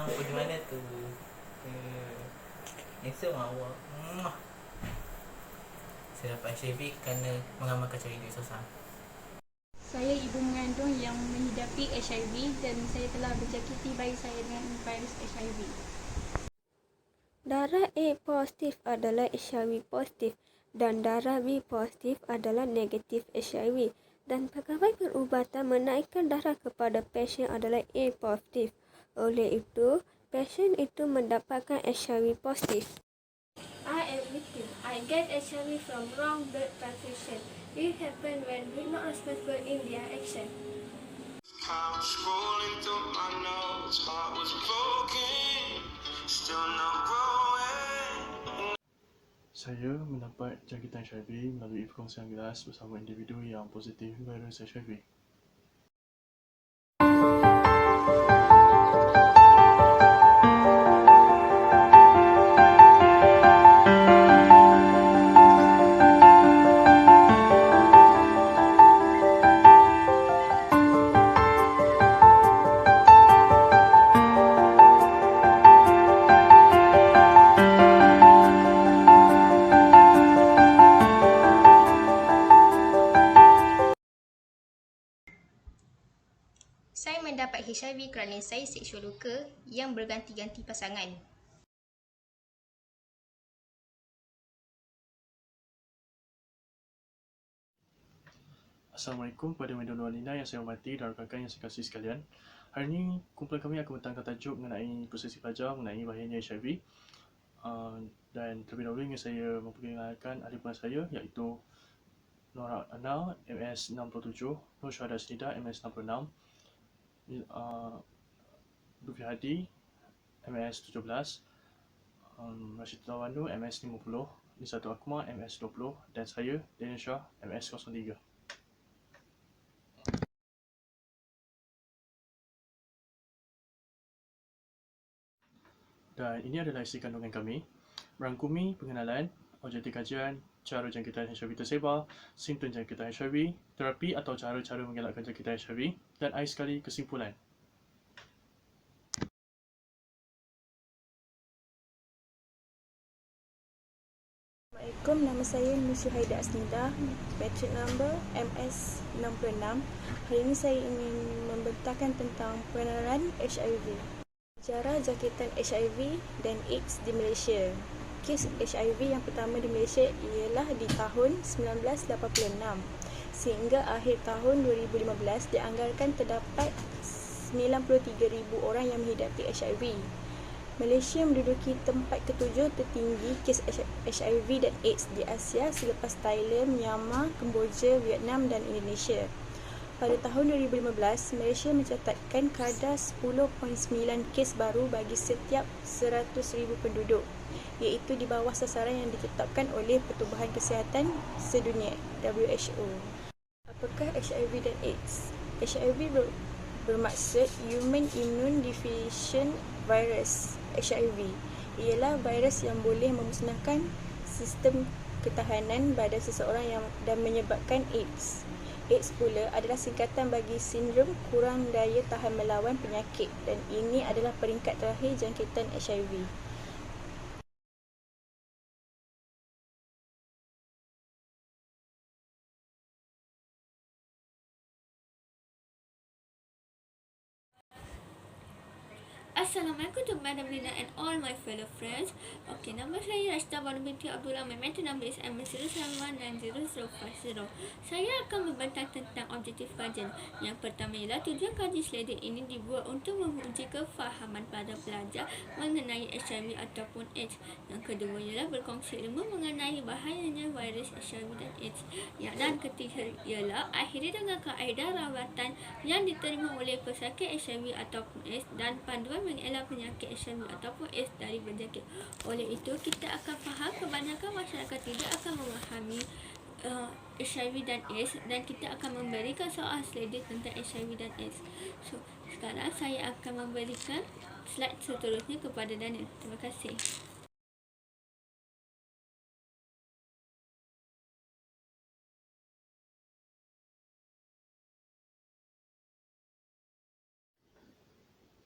Pergi mana tu? Handsome awak. Saya dapat HIV kerana mengamalkan cari duit susah. Saya ibu mengandung yang menghidapi HIV dan saya telah berjangkiti bayi saya dengan virus HIV. Darah A positif adalah HIV positif dan darah B positif adalah negatif HIV dan pegawai perubatan menaikkan darah kepada pasien adalah A positif. Oleh itu, pasien itu mendapatkan HIV positif. I am victim. I get HIV from wrong blood transfusion. It happened when we're not responsible in their action. I was scrolling through my notes, heart was broken, still not growing. Saya mendapat jangkitan HIV melalui perkongsian gelas bersama individu yang positif virus HIV. Saya mendapat HIV kerana saya seksual luka yang berganti-ganti pasangan. Assalamualaikum kepada media wanita yang saya hormati dan rakan-rakan yang saya kasihi sekalian. Hari ini kumpulan kami akan bertangkap tajuk mengenai prosesi pelajar mengenai bahayanya HIV. Dan terlebih dahulu ingin saya memperkenalkan adik-beradik saya iaitu Nora Ana MS67, Nur Syahada Snida MS66, Lutfi Hadi MS17, Rashid Tawandu MS50, Nisatul Akmal MS20 dan saya Daniel Shah MS03. Dan ini adalah isi kandungan kami, merangkumi pengenalan, objektif kajian, cara jangkitan HIV tersebar, simptom jangkitan HIV, terapi atau cara-cara mengelakkan jangkitan HIV, dan akhir sekali kesimpulan. Assalamualaikum, nama saya Nur Syahida Asnida, matric number MS66. Hari ini saya ingin membentangkan tentang pengenalan HIV. Sejarah jangkitan HIV dan AIDS di Malaysia. Kes HIV yang pertama di Malaysia ialah di tahun 1986. Sehingga akhir tahun 2015 dianggarkan terdapat 93,000 orang yang menghidapi HIV. Malaysia menduduki tempat ketujuh tertinggi kes HIV dan AIDS di Asia selepas Thailand, Myanmar, Kemboja, Vietnam dan Indonesia. Pada tahun 2015, Malaysia mencatatkan kadar 10.9 kes baru bagi setiap 100,000 penduduk, iaitu di bawah sasaran yang ditetapkan oleh Pertubuhan Kesihatan Sedunia (WHO). Apakah HIV dan AIDS? HIV bermaksud Human Immune Deficient Virus. HIV ialah virus yang boleh memusnahkan sistem ketahanan badan seseorang dan menyebabkan AIDS. AIDS pula adalah singkatan bagi sindrom kurang daya tahan melawan penyakit dan ini adalah peringkat terakhir jangkitan HIV. Assalamualaikum to Madam Lina and all my fellow friends. Okey, nama saya Rashida Banu binti Abdullah. My mentor number is MS0919050. Saya akan membantah tentang objektif kajian. Yang pertama ialah tujuan kaji sledit ini dibuat untuk menguji kefahaman pada pelajar mengenai HIV ataupun AIDS. Yang kedua ialah berkongsi ilmu mengenai bahayanya virus HIV dan AIDS. Dan ketiga ialah akhiri dengan kaedah rawatan yang diterima oleh pesakit HIV ataupun AIDS dan panduan mengelak penyakit HIV ataupun AIDS dari berjangkit. Oleh itu, kita akan faham kebanyakan masyarakat tidak akan memahami HIV dan AIDS dan kita akan memberikan soal sledit tentang HIV dan AIDS. So, sekarang saya akan memberikan slide seterusnya kepada Daniel. Terima kasih.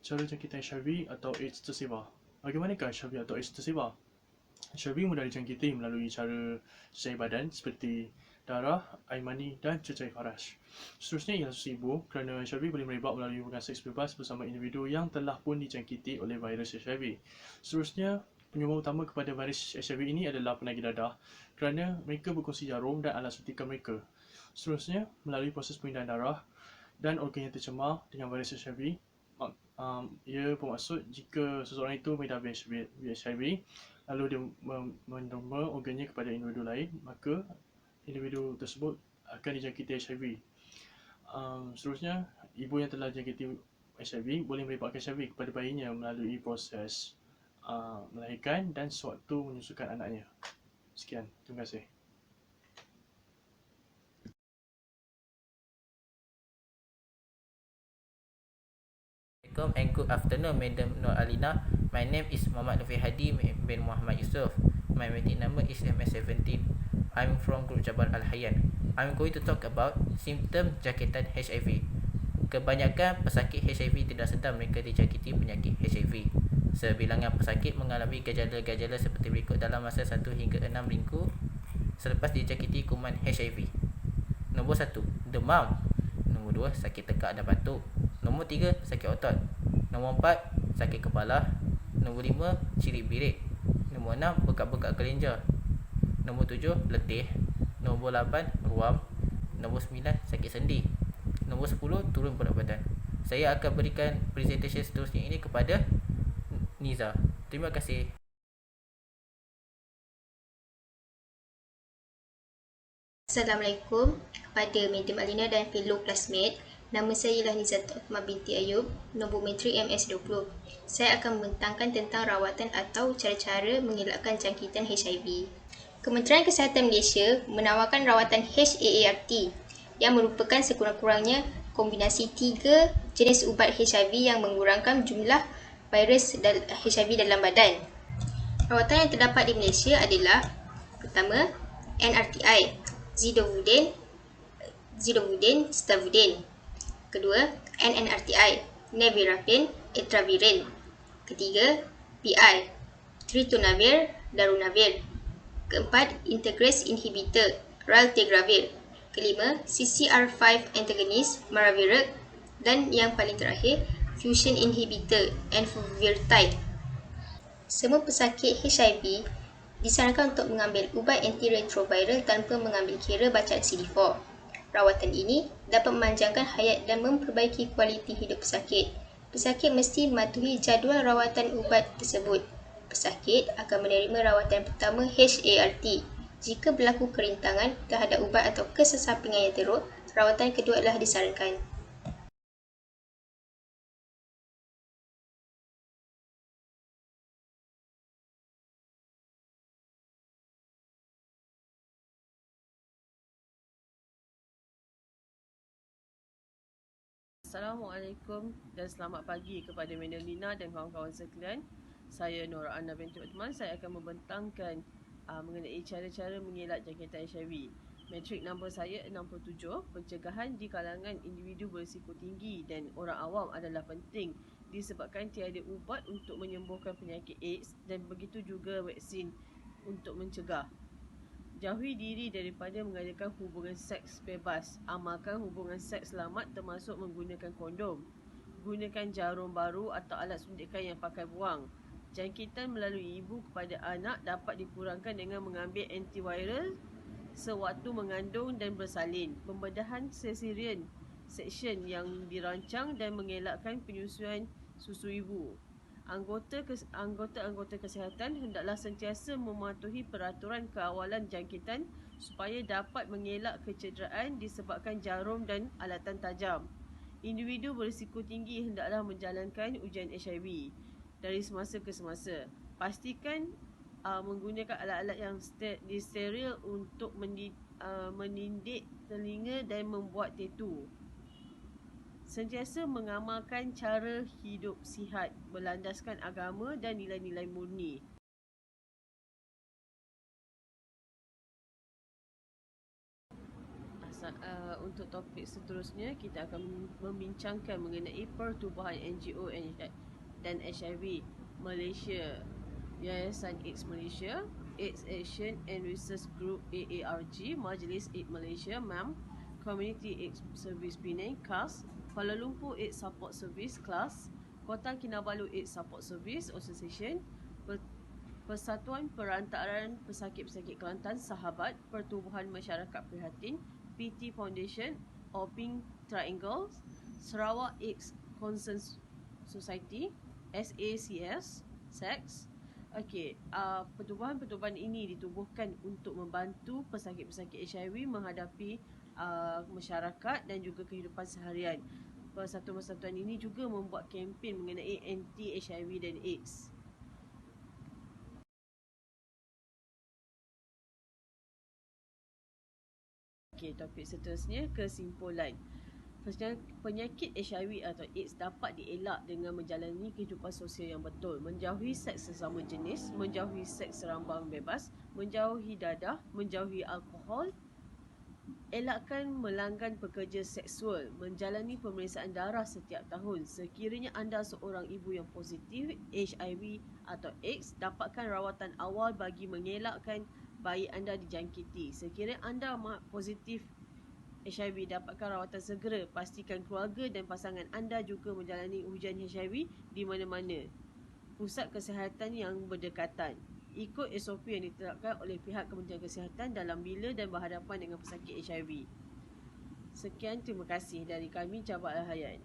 cara jangkitan HIV atau AIDS tersebar. Bagaimanakah HIV atau AIDS tersebar? HIV mudah dijangkiti melalui cara cecair badan seperti darah, air mani dan cecair paras. Seterusnya ialah susu ibu, kerana HIV boleh merebak melalui hubungan seks bebas bersama individu yang telah pun dijangkiti oleh virus HIV. Seterusnya, penyumbang utama kepada virus HIV ini adalah penagih dadah kerana mereka berkongsi jarum dan alat suntikan mereka. Seterusnya, melalui proses pemindahan darah dan organ yang tercemar dengan virus HIV. Ia bermaksud jika seseorang itu mengidap HIV, lalu dia menderma organnya kepada individu lain, maka individu tersebut akan dijangkiti HIV. Seterusnya, ibu yang telah dijangkiti HIV boleh merebakkan HIV kepada bayinya melalui proses melahirkan dan sewaktu menyusukan anaknya. Sekian, terima kasih. Assalamualaikum and good afternoon, Madam Nur Alina. My name is Muhammad Lufi Hadi bin Muhammad Yusof. My meeting number is MS17. I'm from Group Jabal Al-Hayyan. I'm going to talk about simptom jangkitan HIV. Kebanyakan pesakit HIV tidak sedar mereka dijangkiti penyakit HIV. Sebilangan pesakit mengalami gejala-gejala seperti berikut dalam masa 1 hingga 6 minggu selepas dijangkiti kuman HIV. Nombor 1, demam. Nombor 2, sakit tekak dan batuk. Nombor 3, sakit otot. Nombor 4, sakit kepala. Nombor 5, cirit-birit. Nombor 6, bekak-bekak kelenjar. Nombor 7, letih. Nombor 8, ruam. Nombor 9, sakit sendi. Nombor 10, turun berat badan. Saya akan berikan presentation seterusnya ini kepada Niza. Terima kasih. Assalamualaikum kepada Madam Alina dan fellow classmate. Nama saya ialah Nizat Uthman binti Ayub, nombor metrik MS20. Saya akan membentangkan tentang rawatan atau cara-cara mengelakkan jangkitan HIV. Kementerian Kesihatan Malaysia menawarkan rawatan HAART yang merupakan sekurang-kurangnya kombinasi 3 jenis ubat HIV yang mengurangkan jumlah virus HIV dalam badan. Rawatan yang terdapat di Malaysia adalah pertama, NRTI, Zidovudin, Stavudin. Kedua, NNRTI, Nevirapine, Etravirin. Ketiga, PI, Ritonavir, Darunavir. Keempat, integrase inhibitor, Raltegravir. Kelima, CCR5 antagonist, Maraviroc. Dan yang paling terakhir, fusion inhibitor, Enforvirtide. Semua pesakit HIV disarankan untuk mengambil ubat antiretroviral tanpa mengambil kira bacaan CD4. Rawatan ini dapat memanjangkan hayat dan memperbaiki kualiti hidup pesakit. Pesakit mesti mematuhi jadual rawatan ubat tersebut. Pesakit akan menerima rawatan pertama HART. Jika berlaku kerintangan terhadap ubat atau kesesampingan yang teruk, rawatan kedua adalah disarankan. Assalamualaikum dan selamat pagi kepada Madam Lina dan kawan-kawan sekalian. Saya Nora Anna binti Uthman. Saya akan membentangkan mengenai cara-cara mengelak jangkitan HIV. Metrik nombor saya 67. Pencegahan di kalangan individu berisiko tinggi dan orang awam adalah penting disebabkan tiada ubat untuk menyembuhkan penyakit AIDS dan begitu juga vaksin untuk mencegah. Jauhi diri daripada mengadakan hubungan seks bebas. Amalkan hubungan seks selamat termasuk menggunakan kondom. Gunakan jarum baru atau alat suntikan yang pakai buang. Jangkitan melalui ibu kepada anak dapat dikurangkan dengan mengambil antiviral sewaktu mengandung dan bersalin. Pembedahan cesarean section yang dirancang dan mengelakkan penyusuan susu ibu. Anggota-anggota kesihatan hendaklah sentiasa mematuhi peraturan keawalan jangkitan supaya dapat mengelak kecederaan disebabkan jarum dan alatan tajam. Individu berisiko tinggi hendaklah menjalankan ujian HIV dari semasa ke semasa. Pastikan menggunakan alat-alat yang disteril untuk menindik telinga dan membuat tatu. Sentiasa mengamalkan cara hidup sihat berlandaskan agama dan nilai-nilai murni. untuk topik seterusnya, kita akan membincangkan mengenai pertubuhan NGO dan HIV Malaysia, Yayasan AIDS Malaysia, AIDS Action and Research Group AARG, Majlis AIDS Malaysia MAM, Community AIDS Service Penang CAS, Kuala Lumpur AIDS Support Service CLAS, Kota Kinabalu AIDS Support Service Association, Persatuan Perantaraan Pesakit-Pesakit Kelantan Sahabat, Pertubuhan Masyarakat Prihatin, PT Foundation, Pink Triangle, Sarawak AIDS Concern Society, SACS, SACS. Okey, pertubuhan-pertubuhan ini ditubuhkan untuk membantu pesakit-pesakit HIV menghadapi masyarakat dan juga kehidupan seharian. Persatuan-persatuan ini juga membuat kempen mengenai anti-HIV dan AIDS. Okey, topik seterusnya, kesimpulan. Penyakit HIV atau AIDS dapat dielak dengan menjalani kehidupan sosial yang betul, menjauhi seks sesama jenis, menjauhi seks serambang bebas, menjauhi dadah, menjauhi alkohol, elakkan melanggan pekerja seksual, menjalani pemeriksaan darah setiap tahun. Sekiranya anda seorang ibu yang positif HIV atau AIDS, dapatkan rawatan awal bagi mengelakkan bayi anda dijangkiti. Sekiranya anda positif HIV, dapatkan rawatan segera. Pastikan keluarga dan pasangan anda juga menjalani ujian HIV di mana-mana pusat kesihatan yang berdekatan. Ikut SOP yang ditetapkan oleh pihak Kementerian Kesihatan dalam bila dan berhadapan dengan pesakit HIV. Sekian, terima kasih dari kami, Cabang Al-Hayat.